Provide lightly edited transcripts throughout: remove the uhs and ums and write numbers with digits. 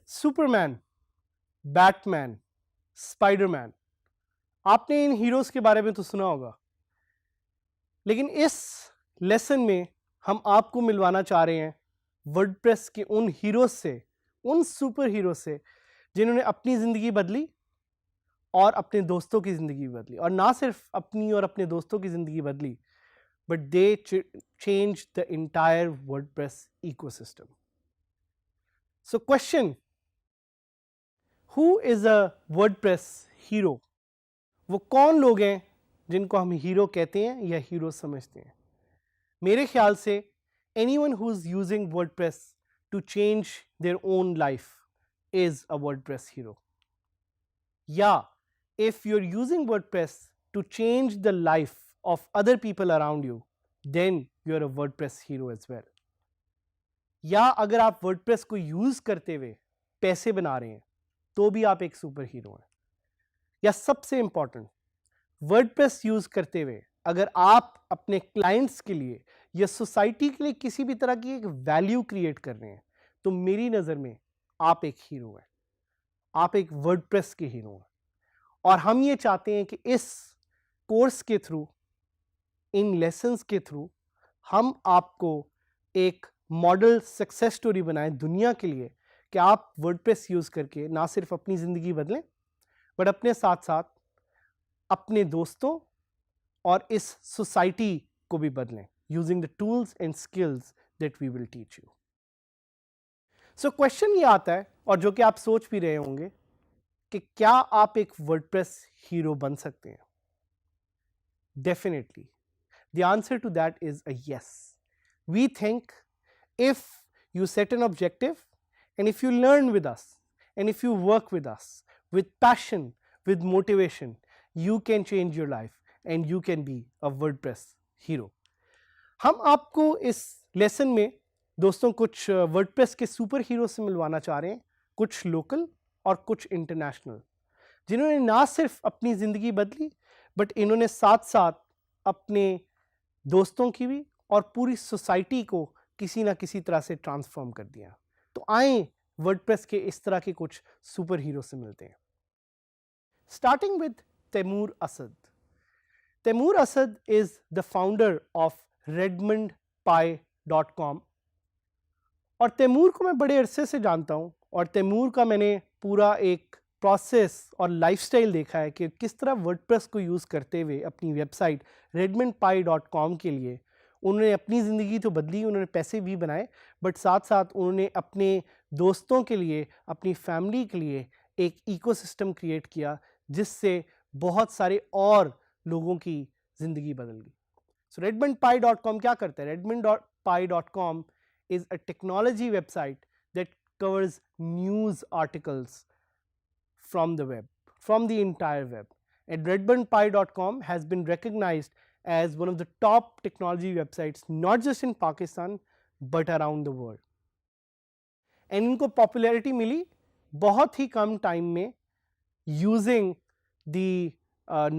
Superman, Batman, Spiderman, आपने इन heroes के बारे में तो सुना होगा, लेकिन इस लेसन में हम आपको मिलवाना चाह रहे हैं वर्डप्रेस के उन हीरोज से, उन सुपर हीरो से जिन्होंने अपनी जिंदगी बदली और अपने दोस्तों की जिंदगी बदली, और ना सिर्फ अपनी और अपने दोस्तों की जिंदगी बदली, but they change the entire WordPress ecosystem. So question, who is a WordPress hero? वो कौन लोग हैं जिनको हम हीरो कहते हैं या हीरो समझते हैं? मेरे ख्याल से anyone who is using WordPress to change their own life is a WordPress hero. Yeah, if you're using WordPress to change the life of other people around you, then you're a WordPress hero as well. या अगर आप WordPress को use करते हुए पैसे बना रहे हैं तो भी आप एक सुपर हीरो हैं. या सबसे इंपॉर्टेंट, वर्डप्रेस यूज करते हुए अगर आप अपने क्लाइंट्स के लिए या सोसाइटी के लिए किसी भी तरह की एक वैल्यू क्रिएट कर रहे हैं तो मेरी नज़र में आप एक हीरो हैं, आप एक वर्डप्रेस के हीरो हैं. और हम ये चाहते हैं कि इस कोर्स के थ्रू, इन लेसन्स के थ्रू, हम आपको एक मॉडल सक्सेस स्टोरी बनाएं दुनिया के लिए कि आप वर्डप्रेस यूज करके ना सिर्फ अपनी ज़िंदगी बदलें बट अपने साथ साथ अपने दोस्तों और इस सोसाइटी को भी बदलें using the tools and skills that we will teach you. So question ये आता है, और जो कि आप सोच भी रहे होंगे, कि क्या आप एक वर्डप्रेस हीरो बन सकते हैं? Definitely the answer to that is a yes. We think if you set an objective and if you learn with us and if you work with us with passion, with motivation, you can change your life and you can be a WordPress hero. हम आपको इस lesson में दोस्तों कुछ WordPress के super hero से मिलवाना चाह रहे हैं, कुछ लोकल और कुछ इंटरनेशनल, जिन्होंने ना सिर्फ अपनी ज़िंदगी बदली बट इन्होंने साथ साथ अपने दोस्तों की भी और पूरी सोसाइटी को किसी ना किसी तरह से ट्रांसफॉर्म कर दिया. तो आए वर्डप्रेस के इस तरह के कुछ सुपर हीरो से मिलते हैं. Starting with Taimur Asad. Taimur Asad is the founder of redmondpie.com. और तैमूर को मैं बड़े अरसे से जानता हूं और तैमूर का मैंने पूरा एक प्रोसेस और लाइफस्टाइल देखा है कि किस तरह वर्डप्रेस को यूज़ करते हुए अपनी वेबसाइट redmondpie.com के लिए उन्होंने अपनी ज़िंदगी तो बदली, उन्होंने पैसे भी बनाए, बट साथ साथ उन्होंने अपने दोस्तों के लिए, अपनी फैमिली के लिए एक इकोसिस्टम क्रिएट किया जिससे बहुत सारे और लोगों की ज़िंदगी बदल गई. सो redmondpie.com क्या करता है? redmondpie.com is a technology website that covers news articles from the web, from the entire web. And redmondpie.com has been recognized as one of the top technology websites not just in Pakistan but around the world. And इनको popularity मिली बहुत ही कम time में using the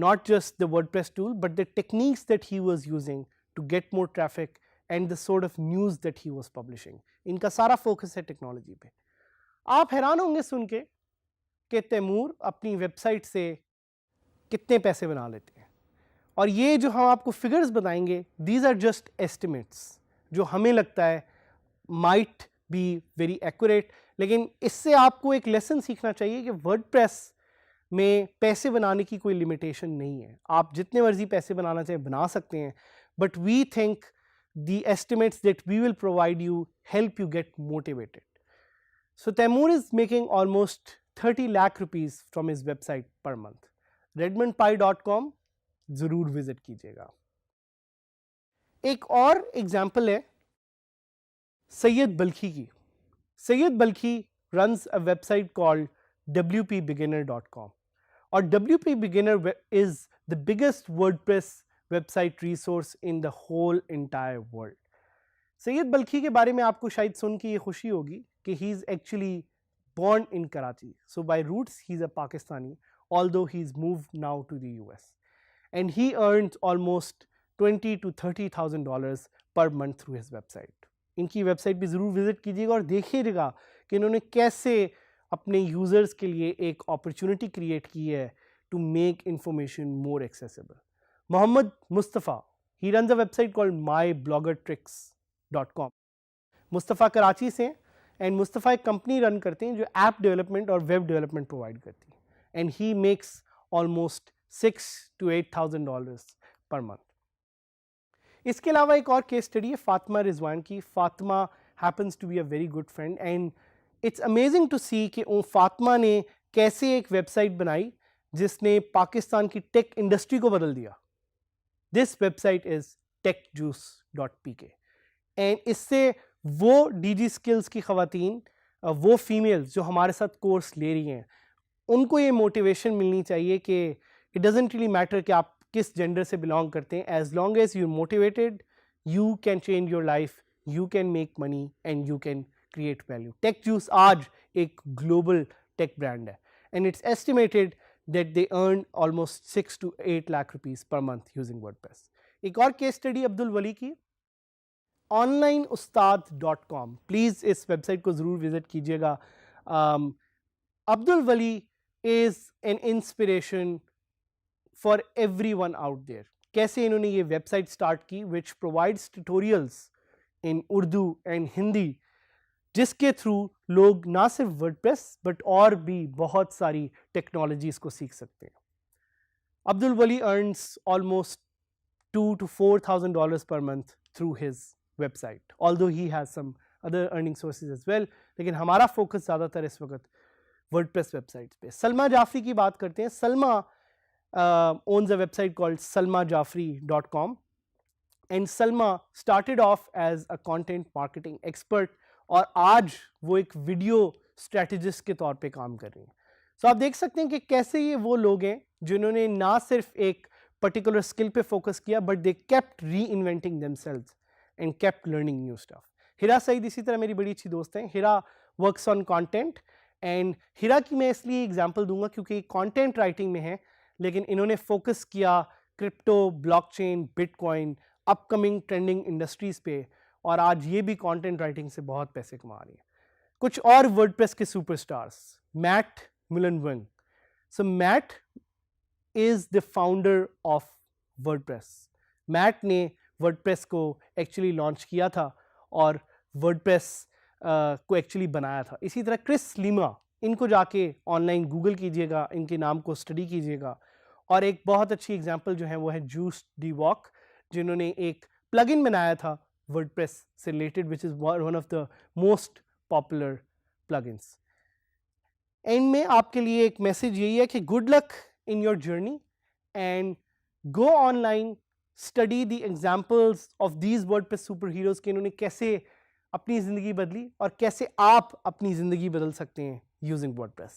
not just the WordPress tool but the techniques that he was using to get more traffic and the sort of news that he was publishing. इनका सारा focus है technology पे. आप हैरान होंगे सुन के कि तैमूर अपनी वेबसाइट से कितने पैसे बना लेते हैं. और ये जो हम आपको फिगर्स बताएंगे, these are just estimates जो हमें लगता है might be very accurate, लेकिन इससे आपको एक लेसन सीखना चाहिए कि वर्डप्रेस में पैसे बनाने की कोई लिमिटेशन नहीं है. आप जितने मर्जी पैसे बनाना चाहें बना सकते हैं, but we think the estimates that we will provide you help you get motivated. So Taimur is making almost 30 lakh rupees from his website per month. redmondpie.com जरूर विजिट कीजिएगा. एक और एग्जाम्पल है सैयद बल्खी की. Syed Balkhi runs a website called wpbeginner.com. और WP Beginner is the biggest WordPress website resource in the whole entire world. Syed Balkhi के बारे में आपको शायद सुन के ये खुशी होगी कि he is actually born in Karachi. So by roots he is a Pakistani, although he's moved now to the US. And he earns almost $20,000 to $30,000 per month through his website. इनकी वेबसाइट भी ज़रूर visit कीजिएगा और देखिएगा कि इन्होंने कैसे अपने यूज़र्स के लिए एक अपॉर्चुनिटी क्रिएट की है to make information more accessible. Mohammad Mustafa, he runs a website called mybloggertricks.com. Mustafa Karachi से एंड मुस्तफ़ा एक कंपनी रन करते हैं जो ऐप डेवलपमेंट और वेब डेवलपमेंट प्रोवाइड करती है and he makes almost $6,000 to $8,000 per month. इसके अलावा एक और केस स्टडी है फातिमा रिजवान की. Fatima happens to be a very good friend and it's amazing to see कि फातिमा ने कैसे एक वेबसाइट बनाई जिसने पाकिस्तान की टेक इंडस्ट्री को बदल दिया. This website is techjuice.pk and इससे वो DG स्किल्स की ख़वातीन, वो फीमेल्स जो हमारे साथ कोर्स ले रही हैं, उनको ये मोटिवेशन मिलनी चाहिए कि इट डजेंट रियली मैटर कि आप किस जेंडर से बिलोंग करते हैं. As long as you motivated, you can change your life, you can make money and you can create value. Tech Juice आज एक ग्लोबल टेक ब्रांड है and it's estimated that they earn almost 6 to 8 lakh rupees per month using WordPress. एक और case study Abdul वली की, onlineustad.com. Please इस website को ज़रूर visit कीजिएगा. Abdul Wali is an inspiration for everyone out there. कैसे इन्होंने ये वेबसाइट स्टार्ट की which provides tutorials in Urdu and Hindi, जिसके थ्रू लोग ना सिर्फ वर्डप्रेस बट और भी बहुत सारी टेक्नोलॉजीज़ को सीख सकते हैं. अब्दुल वली earns almost $2,000 to $4,000 per month through his website, although he has some other earning sources as well. लेकिन हमारा फोकस ज़्यादातर इस वक्त वर्डप्रेस वेबसाइट पे. सलमा जाफरी की बात करते हैं. Salma owns a website called salmajafri.com and Salma started off as a content marketing expert और आज वो एक वीडियो स्ट्रेटजिस्ट के तौर पे काम कर रही हैं. सो आप देख सकते हैं कि कैसे ये वो लोग हैं जिन्होंने ना सिर्फ एक पर्टिकुलर स्किल पे फोकस किया but they kept reinventing themselves and kept learning new stuff. Hira Saeed इसी तरह मेरी बड़ी अच्छी दोस्त हैं. Hira works on content and Hira की मैं इसलिए एग्जांपल दूंगा क्योंकि कंटेंट राइटिंग में है, लेकिन इन्होंने फोकस किया crypto, blockchain, bitcoin, upcoming trending industries पे और आज ये भी कंटेंट राइटिंग से बहुत पैसे कमा रही है. कुछ और वर्डप्रेस के superstars, Matt Mullenweg. So Matt is the founder of WordPress. Matt ने वर्डप्रेस को एक्चुअली लॉन्च किया था और वर्डप्रेस को एक्चुअली बनाया था. इसी तरह क्रिस लीमा, इनको जाके ऑनलाइन गूगल कीजिएगा, इनके नाम को स्टडी कीजिएगा. और एक बहुत अच्छी एग्जांपल जो है वो है जूस डी वॉक, जिन्होंने एक प्लगइन बनाया था वर्डप्रेस से related which is one of the most popular plugins. And में आपके लिए एक मैसेज यही है कि good luck in your journey and go online, study the examples of these WordPress superheroes कि इन्होंने कैसे अपनी ज़िंदगी बदली और कैसे आप अपनी ज़िंदगी बदल सकते हैं using WordPress.